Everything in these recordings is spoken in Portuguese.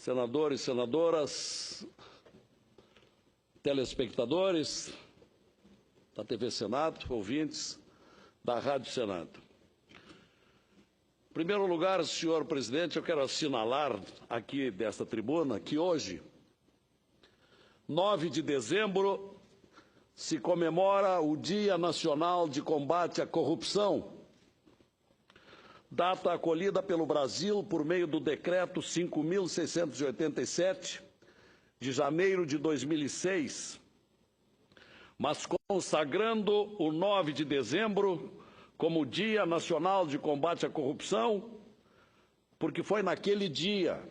senadores, senadoras, telespectadores da TV Senado, ouvintes da Rádio Senado. Em primeiro lugar, senhor presidente, eu quero assinalar aqui desta tribuna que hoje, 9 de dezembro, se comemora o Dia Nacional de Combate à Corrupção, data acolhida pelo Brasil por meio do Decreto 5.687, de janeiro de 2006, mas consagrando o 9 de dezembro como Dia Nacional de Combate à Corrupção, porque foi naquele dia,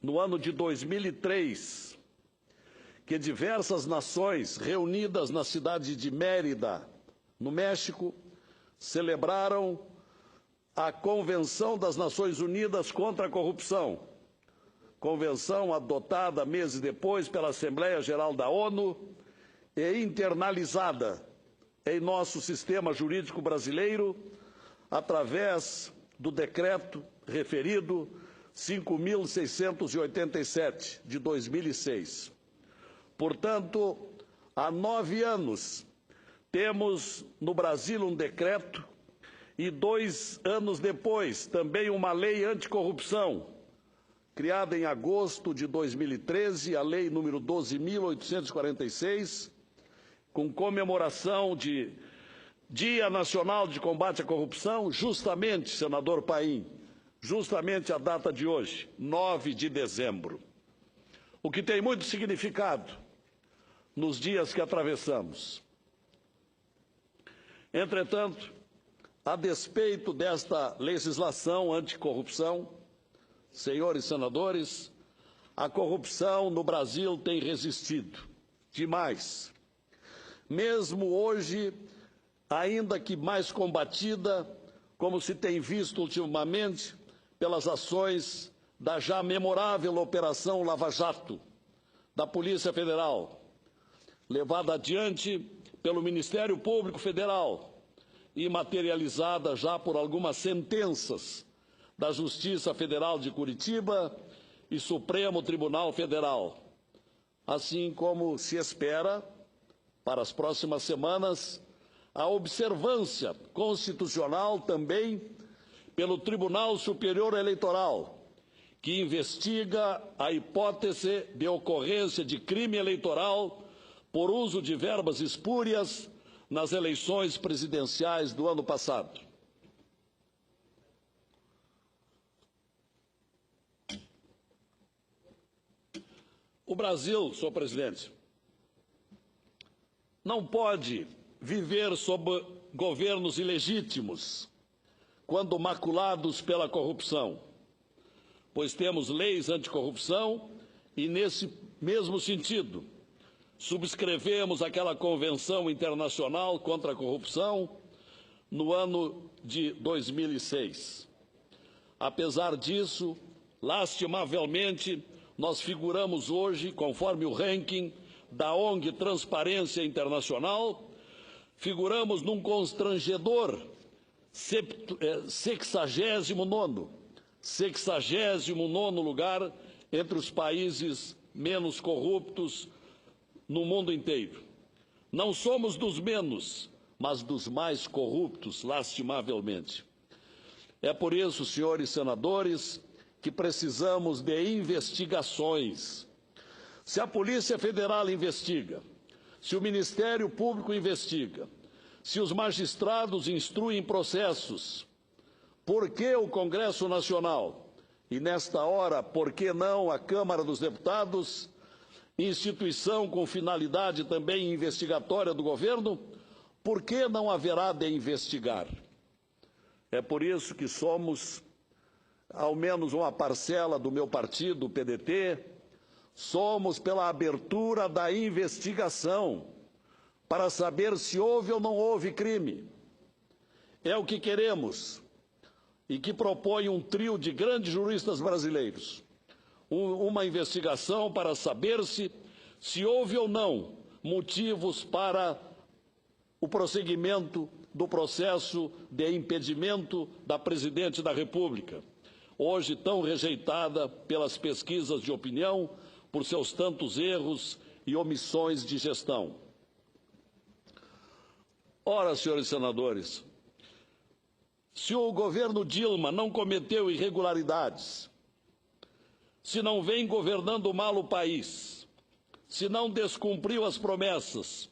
no ano de 2003, que diversas nações reunidas na cidade de Mérida, no México, celebraram a Convenção das Nações Unidas contra a Corrupção, convenção adotada meses depois pela Assembleia Geral da ONU e internalizada em nosso sistema jurídico brasileiro através do decreto referido 5.687 de 2006. Portanto, há 9 anos temos no Brasil um decreto e 2 anos depois também uma lei anticorrupção, criada em agosto de 2013, a lei número 12.846, com comemoração de Dia Nacional de Combate à Corrupção, justamente, senador Paim, justamente a data de hoje, 9 de dezembro. O que tem muito significado nos dias que atravessamos. Entretanto, a despeito desta legislação anticorrupção, senhores senadores, a corrupção no Brasil tem resistido demais. Mesmo hoje, ainda que mais combatida, como se tem visto ultimamente pelas ações da já memorável Operação Lava Jato, da Polícia Federal, levada adiante pelo Ministério Público Federal e materializada já por algumas sentenças da Justiça Federal de Curitiba e Supremo Tribunal Federal, assim como se espera, para as próximas semanas, a observância constitucional também pelo Tribunal Superior Eleitoral, que investiga a hipótese de ocorrência de crime eleitoral por uso de verbas espúrias nas eleições presidenciais do ano passado. O Brasil, senhor presidente, não pode viver sob governos ilegítimos quando maculados pela corrupção, pois temos leis anticorrupção e, nesse mesmo sentido, subscrevemos aquela Convenção Internacional contra a Corrupção no ano de 2006. Apesar disso, lastimavelmente, nós figuramos hoje, conforme o ranking da ONG Transparência Internacional, figuramos num constrangedor 69º lugar entre os países menos corruptos no mundo inteiro. Não somos dos menos, mas dos mais corruptos, lastimavelmente. É por isso, senhores senadores, que precisamos de investigações. Se a Polícia Federal investiga, se o Ministério Público investiga, se os magistrados instruem processos, por que o Congresso Nacional, e nesta hora, por que não a Câmara dos Deputados, instituição com finalidade também investigatória do governo, por que não haverá de investigar? É por isso que somos, ao menos uma parcela do meu partido, o PDT, somos pela abertura da investigação para saber se houve ou não houve crime. É o que queremos e que propõe um trio de grandes juristas brasileiros. Uma investigação para saber se houve ou não motivos para o prosseguimento do processo de impedimento da Presidente da República. hoje tão rejeitada pelas pesquisas de opinião por seus tantos erros e omissões de gestão. Ora, senhores senadores, se o governo Dilma não cometeu irregularidades, se não vem governando mal o país, se não descumpriu as promessas,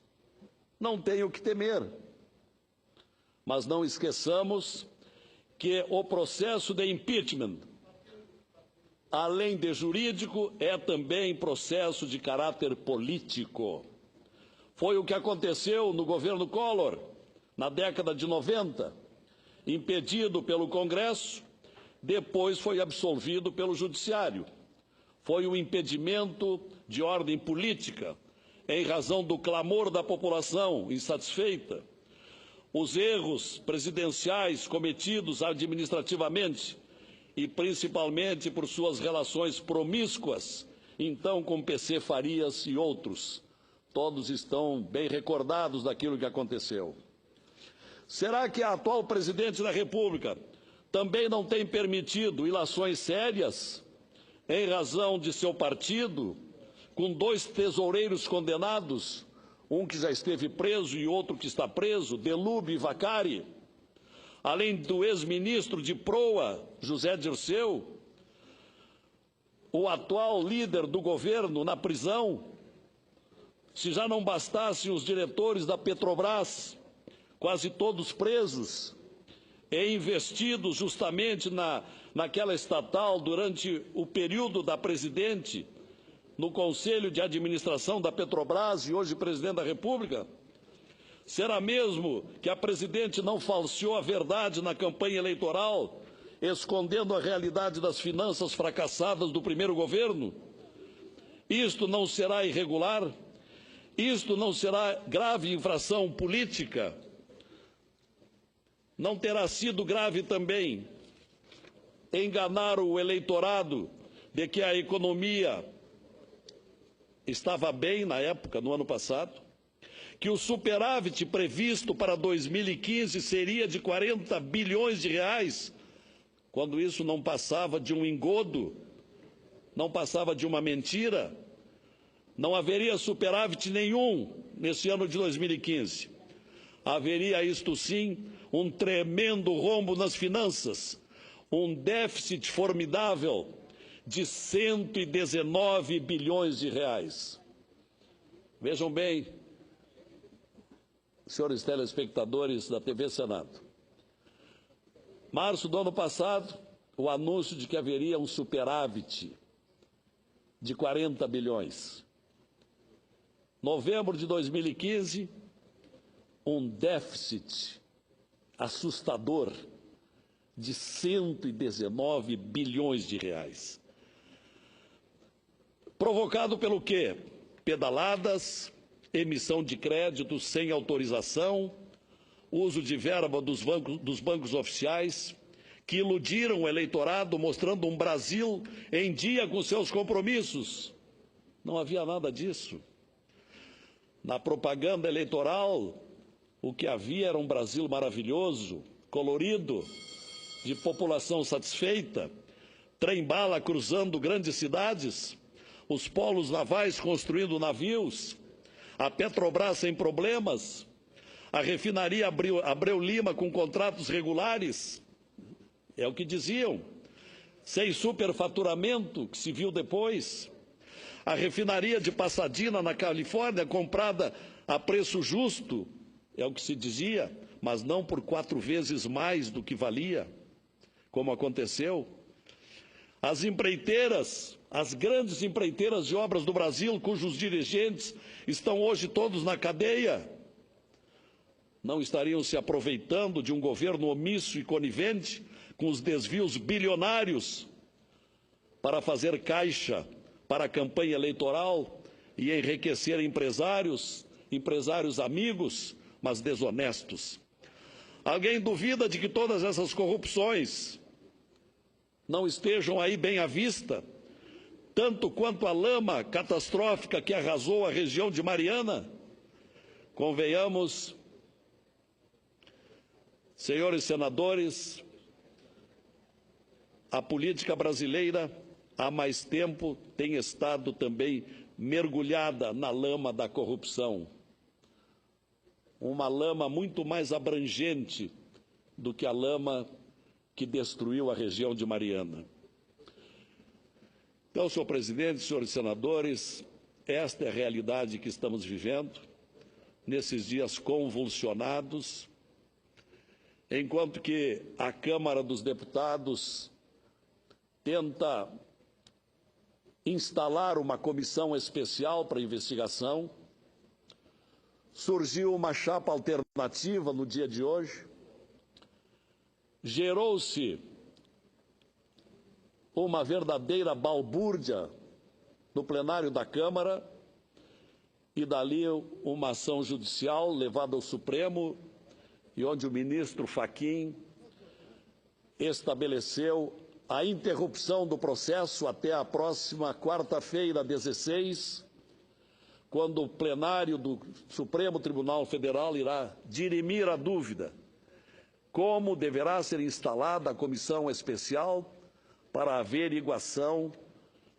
não tem o que temer. Mas não esqueçamos que o processo de impeachment, além de jurídico, é também processo de caráter político. Foi o que aconteceu no governo Collor, na década de 90, impedido pelo Congresso, depois foi absolvido pelo Judiciário. Foi um impedimento de ordem política, em razão do clamor da população insatisfeita. Os erros presidenciais cometidos administrativamente e principalmente por suas relações promíscuas, então com PC Farias e outros. Todos estão bem recordados daquilo que aconteceu. Será que a atual presidente da República também não tem permitido ilações sérias em razão de seu partido, com 2 tesoureiros condenados, um que já esteve preso e outro que está preso, Delúbio e Vacari, além do ex-ministro de Proa, José Dirceu, o atual líder do governo na prisão? Se já não bastassem os diretores da Petrobras, quase todos presos, e investidos justamente naquela estatal durante o período da presidente, no Conselho de Administração da Petrobras e hoje presidente da República? Será mesmo que a presidente não falseou a verdade na campanha eleitoral, escondendo a realidade das finanças fracassadas do primeiro governo? Isto não será irregular? Isto não será grave infração política? Não terá sido grave também enganar o eleitorado de que a economia estava bem na época, no ano passado, que o superávit previsto para 2015 seria de 40 bilhões de reais, quando isso não passava de um engodo, não passava de uma mentira? Não haveria superávit nenhum nesse ano de 2015. Haveria, isto sim, um tremendo rombo nas finanças, um déficit formidável de 119 bilhões de reais. Vejam bem, senhores telespectadores da TV Senado. Março do ano passado, o anúncio de que haveria um superávit de 40 bilhões. Novembro de 2015, um déficit assustador de 119 bilhões de reais. Provocado pelo quê? Pedaladas, emissão de créditos sem autorização, uso de verba dos bancos oficiais, que iludiram o eleitorado mostrando um Brasil em dia com seus compromissos. Não havia nada disso. Na propaganda eleitoral, o que havia era um Brasil maravilhoso, colorido, de população satisfeita, trem-bala cruzando grandes cidades, os polos navais construindo navios, a Petrobras sem problemas, a refinaria Abreu Lima com contratos regulares, é o que diziam, sem superfaturamento, que se viu depois, a refinaria de Pasadena, na Califórnia, comprada a preço justo, é o que se dizia, mas não por 4 vezes mais do que valia, como aconteceu. As empreiteiras, as grandes empreiteiras de obras do Brasil, cujos dirigentes estão hoje todos na cadeia, não estariam se aproveitando de um governo omisso e conivente com os desvios bilionários para fazer caixa para a campanha eleitoral e enriquecer empresários amigos, mas desonestos? Alguém duvida de que todas essas corrupções não estejam aí bem à vista, tanto quanto a lama catastrófica que arrasou a região de Mariana? Convenhamos, senhores senadores, a política brasileira, há mais tempo, tem estado também mergulhada na lama da corrupção. Uma lama muito mais abrangente do que a lama que destruiu a região de Mariana. Então, senhor presidente, senhores senadores, esta é a realidade que estamos vivendo nesses dias convulsionados, enquanto que a Câmara dos Deputados tenta instalar uma comissão especial para investigação. Surgiu uma chapa alternativa no dia de hoje. Gerou-se uma verdadeira balbúrdia no plenário da Câmara e dali uma ação judicial levada ao Supremo e onde o ministro Fachin estabeleceu a interrupção do processo até a próxima quarta-feira, 16, quando o plenário do Supremo Tribunal Federal irá dirimir a dúvida como deverá ser instalada a comissão especial para a averiguação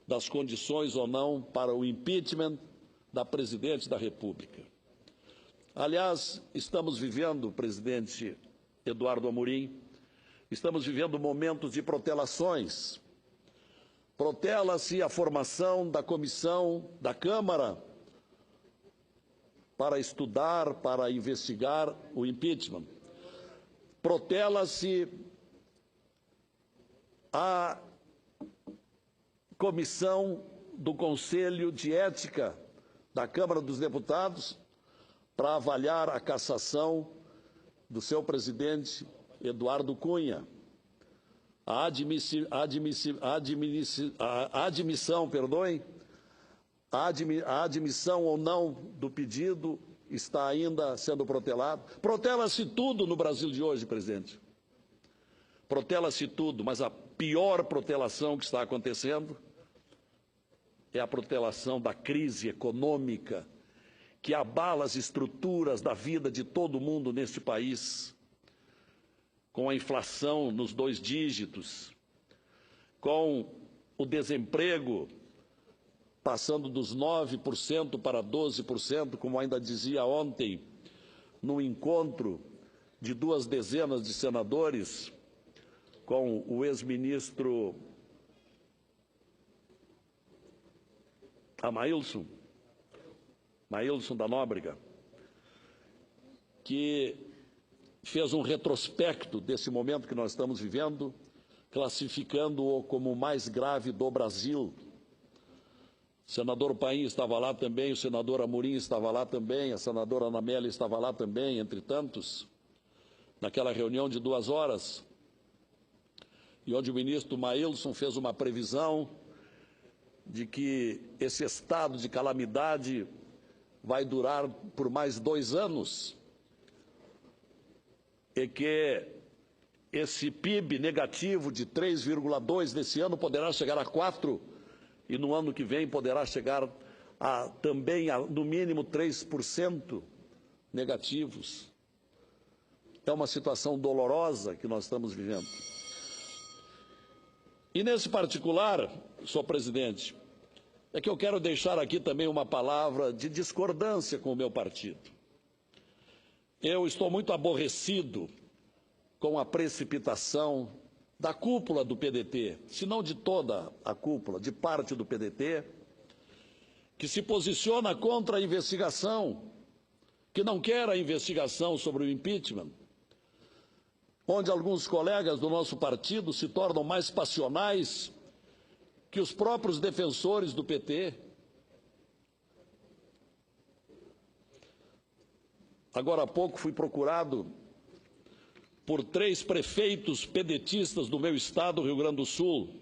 das condições ou não para o impeachment da presidente da República. Aliás, estamos vivendo, presidente Eduardo Amorim, estamos vivendo momentos de protelações. Protela-se a formação da comissão da Câmara para estudar, para investigar o impeachment. Protela-se a comissão do Conselho de Ética da Câmara dos Deputados para avaliar a cassação do seu presidente Eduardo Cunha, a admissão ou não do pedido está ainda sendo protelado. Protela-se tudo no Brasil de hoje, presidente. Protela-se tudo, mas a pior protelação que está acontecendo é a protelação da crise econômica que abala as estruturas da vida de todo mundo neste país, com a inflação nos 2 dígitos, com o desemprego passando dos 9% para 12%, como ainda dizia ontem, num encontro de 2 dezenas de senadores com o ex-ministro Maílson da Nóbrega, que fez um retrospecto desse momento que nós estamos vivendo, classificando-o como o mais grave do Brasil. O senador Paim estava lá também, o senador Amorim estava lá também, a senadora Ana Amélia estava lá também, entre tantos, naquela reunião de 2 horas, e onde o ministro Maílson fez uma previsão de que esse estado de calamidade vai durar por mais 2 anos e que esse PIB negativo de 3,2 desse ano poderá chegar a 4 e no ano que vem poderá chegar também a no mínimo 3% negativos. É uma situação dolorosa que nós estamos vivendo. E nesse particular, senhor presidente, é que eu quero deixar aqui também uma palavra de discordância com o meu partido. Eu estou muito aborrecido com a precipitação da cúpula do PDT, se não de toda a cúpula, de parte do PDT, que se posiciona contra a investigação, que não quer a investigação sobre o impeachment, onde alguns colegas do nosso partido se tornam mais passionais que os próprios defensores do PT. Agora há pouco fui procurado por 3 prefeitos pedetistas do meu estado, Rio Grande do Sul.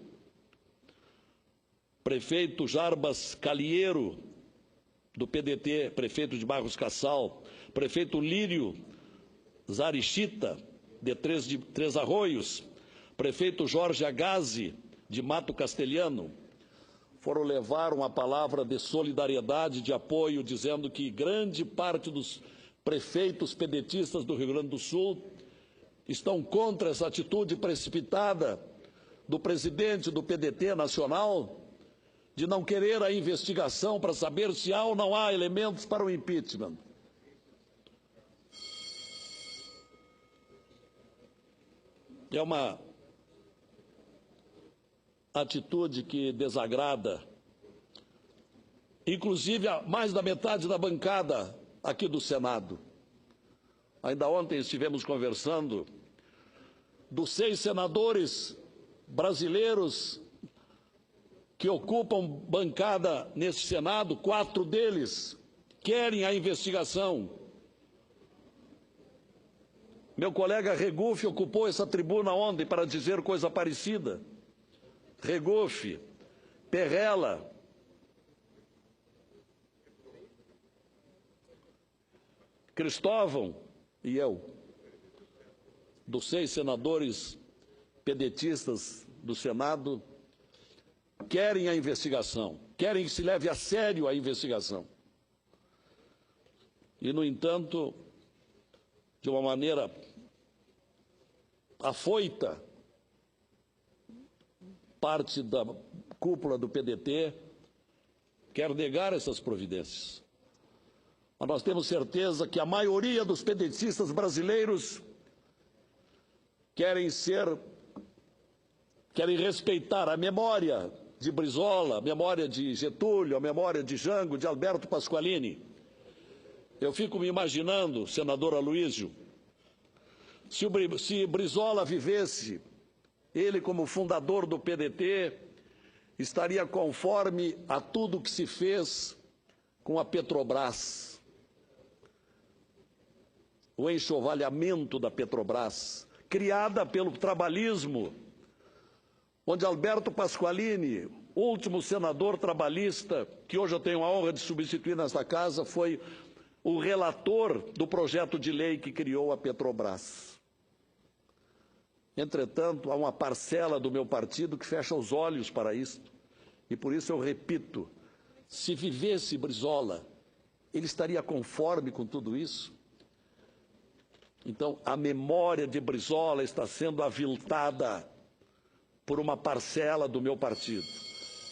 Prefeito Jarbas Calieiro, do PDT, prefeito de Barros Cassal. Prefeito Lírio Zarichita, de Três Arroios. Prefeito Jorge Agazi, de Mato Castelhano, foram levar uma palavra de solidariedade, de apoio, dizendo que grande parte dos prefeitos pedetistas do Rio Grande do Sul estão contra essa atitude precipitada do presidente do PDT nacional de não querer a investigação para saber se há ou não há elementos para o impeachment. É uma atitude que desagrada, inclusive a mais da metade da bancada aqui do Senado. Ainda ontem estivemos conversando dos 6 senadores brasileiros que ocupam bancada nesse Senado, 4 deles querem a investigação. Meu colega Regufe ocupou essa tribuna ontem para dizer coisa parecida. Regufe, Perrella, Cristóvão e eu, dos 6 senadores pedetistas do Senado, querem a investigação, querem que se leve a sério a investigação. E, no entanto, de uma maneira afoita, parte da cúpula do PDT quer negar essas providências. Mas nós temos certeza que a maioria dos pedetistas brasileiros querem respeitar a memória de Brizola, a memória de Getúlio, a memória de Jango, de Alberto Pasqualini. Eu fico me imaginando, senador Aloysio, se Brizola vivesse, ele como fundador do PDT, estaria conforme a tudo que se fez com a Petrobras. O enxovalhamento da Petrobras, criada pelo trabalhismo, onde Alberto Pasqualini, último senador trabalhista, que hoje eu tenho a honra de substituir nesta casa, foi o relator do projeto de lei que criou a Petrobras. Entretanto, há uma parcela do meu partido que fecha os olhos para isto. E por isso eu repito, se vivesse Brizola, ele estaria conforme com tudo isso? Então, a memória de Brizola está sendo aviltada por uma parcela do meu partido.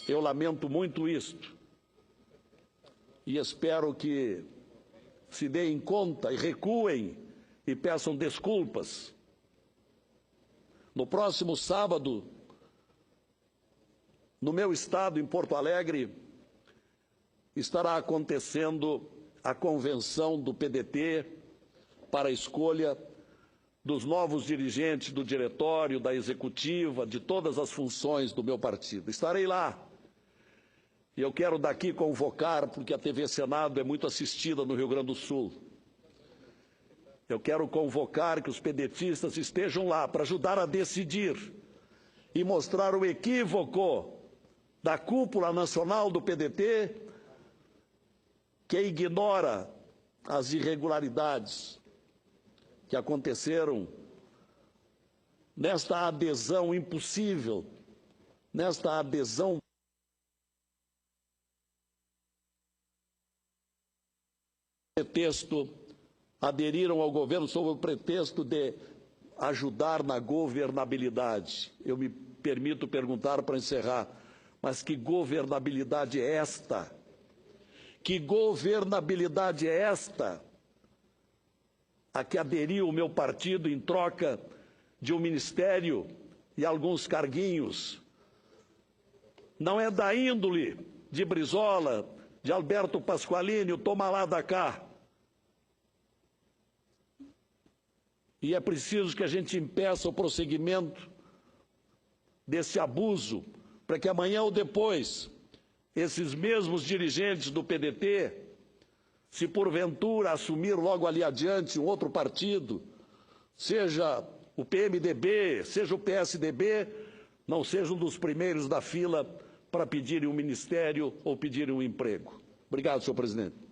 Eu lamento muito isto. E espero que se deem conta e recuem e peçam desculpas. No próximo sábado, no meu estado, em Porto Alegre, estará acontecendo a convenção do PDT para a escolha dos novos dirigentes do diretório, da executiva, de todas as funções do meu partido. Estarei lá. E eu quero daqui convocar, porque a TV Senado é muito assistida no Rio Grande do Sul. Eu quero convocar que os pedetistas estejam lá para ajudar a decidir e mostrar o equívoco da cúpula nacional do PDT, que ignora as irregularidades que aconteceram nesta adesão impossível, nesta adesão pretexto, aderiram ao governo sob o pretexto de ajudar na governabilidade. Eu me permito perguntar para encerrar, mas que governabilidade é esta? Que governabilidade é esta a que aderiu o meu partido em troca de um ministério e alguns carguinhos? Não é da índole de Brizola, de Alberto Pasqualini, o toma lá da cá. E é preciso que a gente impeça o prosseguimento desse abuso, para que amanhã ou depois, esses mesmos dirigentes do PDT, se porventura assumir logo ali adiante um outro partido, seja o PMDB, seja o PSDB, não sejam dos primeiros da fila para pedirem um ministério ou pedirem um emprego. Obrigado, senhor presidente.